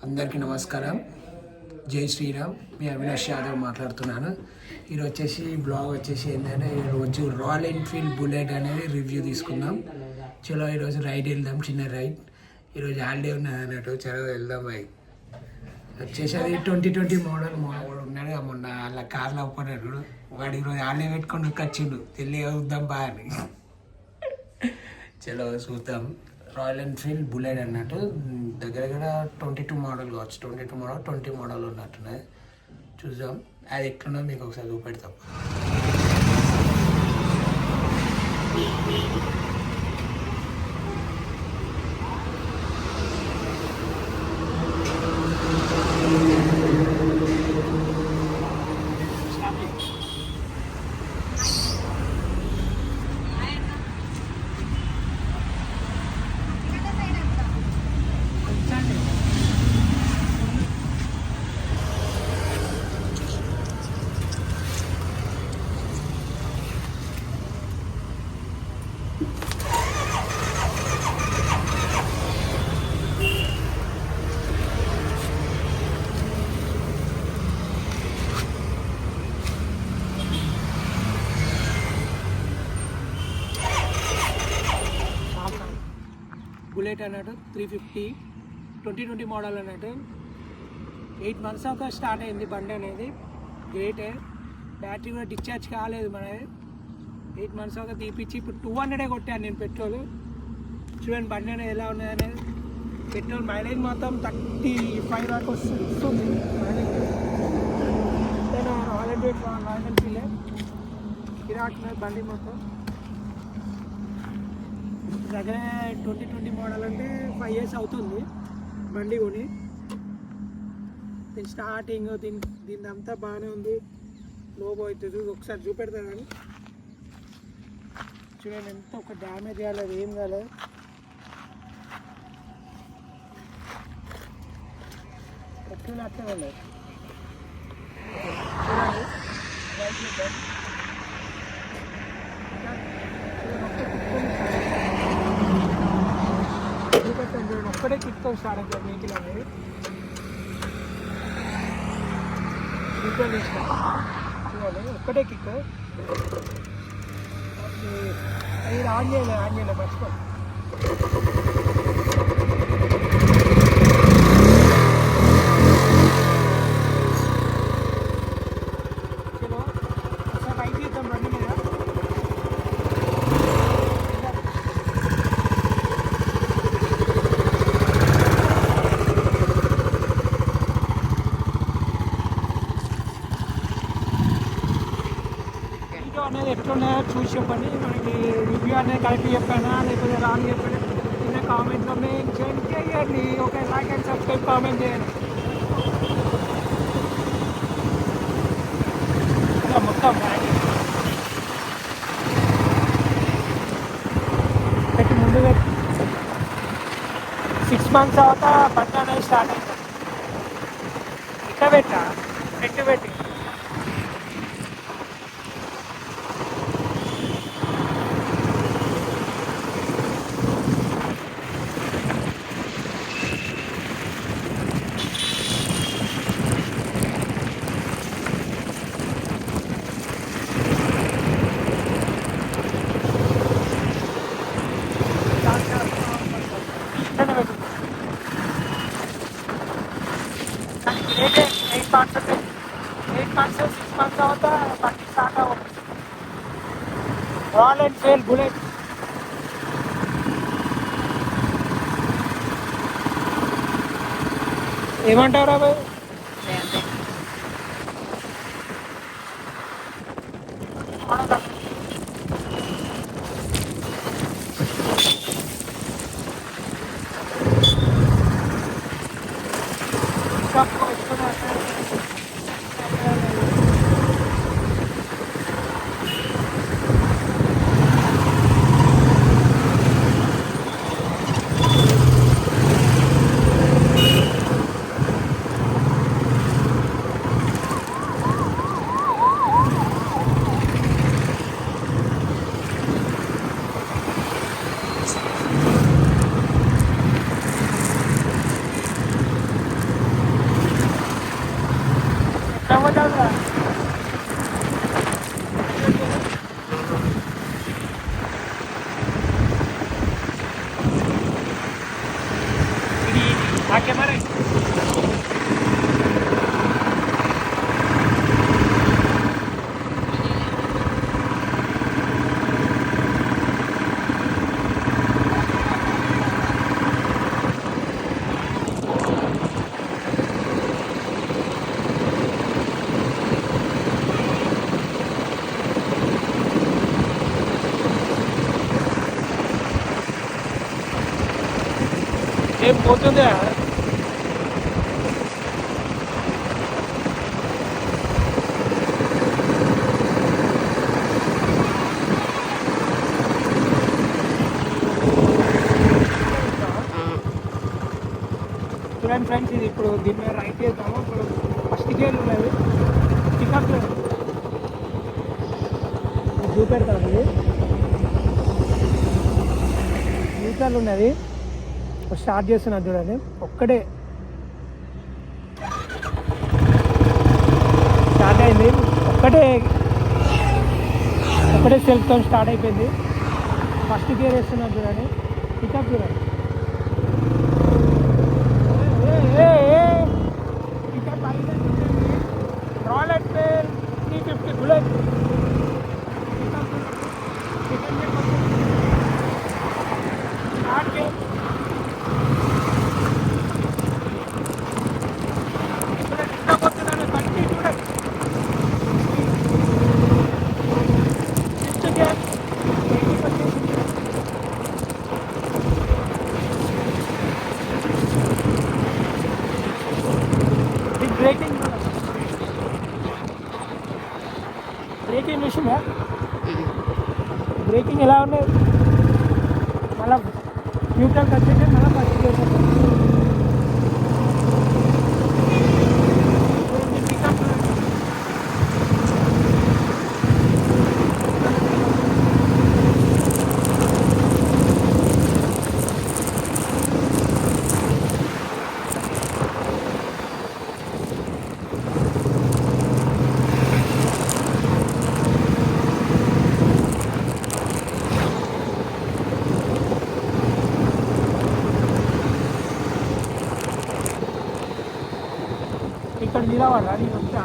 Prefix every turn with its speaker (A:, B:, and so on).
A: అందరికీ నమస్కారం. జై శ్రీరామ్. మీ అవినాష్ యాదవ్ మాట్లాడుతున్నాను. ఈరోజు వచ్చేసి బ్లాగ్ వచ్చేసి ఏంటంటే ఈరోజు రాయల్ ఎన్ఫీల్డ్ బుల్లెట్ అనేది రివ్యూ తీసుకుందాం. చలో ఈరోజు రైడ్ వెళ్దాం, చిన్న రైడ్. ఈరోజు హాలిడే ఉన్నది అన్నట్టు, చలో వెళ్దాం. వచ్చేసి అది 2020 మోడల్ ఉన్నాడు మొన్న అలా కార్లో అవ్వన్నాడు. వాడు ఈరోజు హాలిడే పెట్టుకొని వచ్చిండు, తెలియ చూద్దాం బాగా అని. చలో చూద్దాం. రాయల్ ఎన్ఫీల్డ్ బుల్లెట్ అన్నట్టు దగ్గర 22 మోడల్ కావచ్చు, 22 మోడల్ 20 మోడల్ ఉన్నట్టున్నాయి. చూద్దాం అది ఎట్లున్నా మీకు ఒకసారి చూపెడతాం. బుల్లెట్ అన్నట్టు 350 2020 మోడల్ అన్నట్టు 8 months అవుతా స్టార్ట్ అయింది బండి అనేది. గ్రేటే. బ్యాటరీ కూడా డిశ్చార్జ్ కాలేదు మనది. 8 months అవుతా తీపిచ్చి ఇప్పుడు 200 కొట్టాను నేను పెట్రోల్. చూడండి బండి అనేది ఎలా ఉన్నది అనేది. పెట్రోల్ మైలేజ్ మొత్తం 35 వరకు వస్తుంది మైలేజ్. రాయల్ ఎన్ఫీల్డ్ కిరాక్ బండి మొత్తం. దగ్గర 2020 మోడల్ అంటే 5 years అవుతుంది బండి కొని. దీని స్టార్టింగ్ దీని అంతా బాగానే ఉంది. లోబో అవుతుంది, ఒకసారి చూపెడతాను కానీ చూడండి ఎంత ఒక డ్యామేజ్ కాలేదు, ఏం కాలేదు. ఎట్లా అట్లే లేదు. ఒక్కడే కిక్తో స్టార్ట్ అవుతుంది వెహికల్ అనేది. చూడాలి ఒక్కటే కిక్. అది ఆన్ చేయలే మర్చిపో. చలో ఒకసారి రైడ్ చేద్దాం బండి మీద. అనేది ఎట్లున్నాయో చూసి చెప్పండి. మనకి రివ్యూ అనేది కరెక్ట్ చెప్పానా లేకపోతే రాంగ్ చెప్పండి. చిన్న కామెంట్లో మెన్షన్ చేయండి. Okay, like and subscribe comment చేయండి. ఇలా మొత్తం పెట్టి ముందు 6 months తర్వాత బండి అనేది స్టార్ట్ అయింది. ఇట్లా పెట్టి అయితే 8 months 6 months తర్వాత బండి స్టార్ట్ అవ్వదు. రాయల్ ఎన్ఫీల్డ్ బుల్లెట్ ఏమంటారా బాయ్? కెమెరా ఏం పోతుందా చూడండి ఫ్రెండ్స్, ఇది ఇప్పుడు దీని మీద రైట్ చేద్దాము. ఇప్పుడు ఫస్ట్ గేర్ ఉన్నది, పికప్ చూపెడతాను. ఇది న్యూట్రల్ ఉన్నది, స్టార్ట్ చేస్తున్నా చూడండి. ఒక్కటే స్టార్ట్ అయింది, ఒక్కటే సెల్ఫ్తో స్టార్ట్ అయిపోయింది. ఫస్ట్ గేర్ వేస్తున్నా చూడండి, పికప్ చూడండి. Pickup Royal Enfield 350 Bullet start gear. Braking mission braking ఎలా ఉన్నాయి, మళ్ళీ న్యూట్రల్ వచ్చేసి మళ్ళీ ఫస్ట్ చేసేది. ఇక్కడ నిలబడాలి, వచ్చా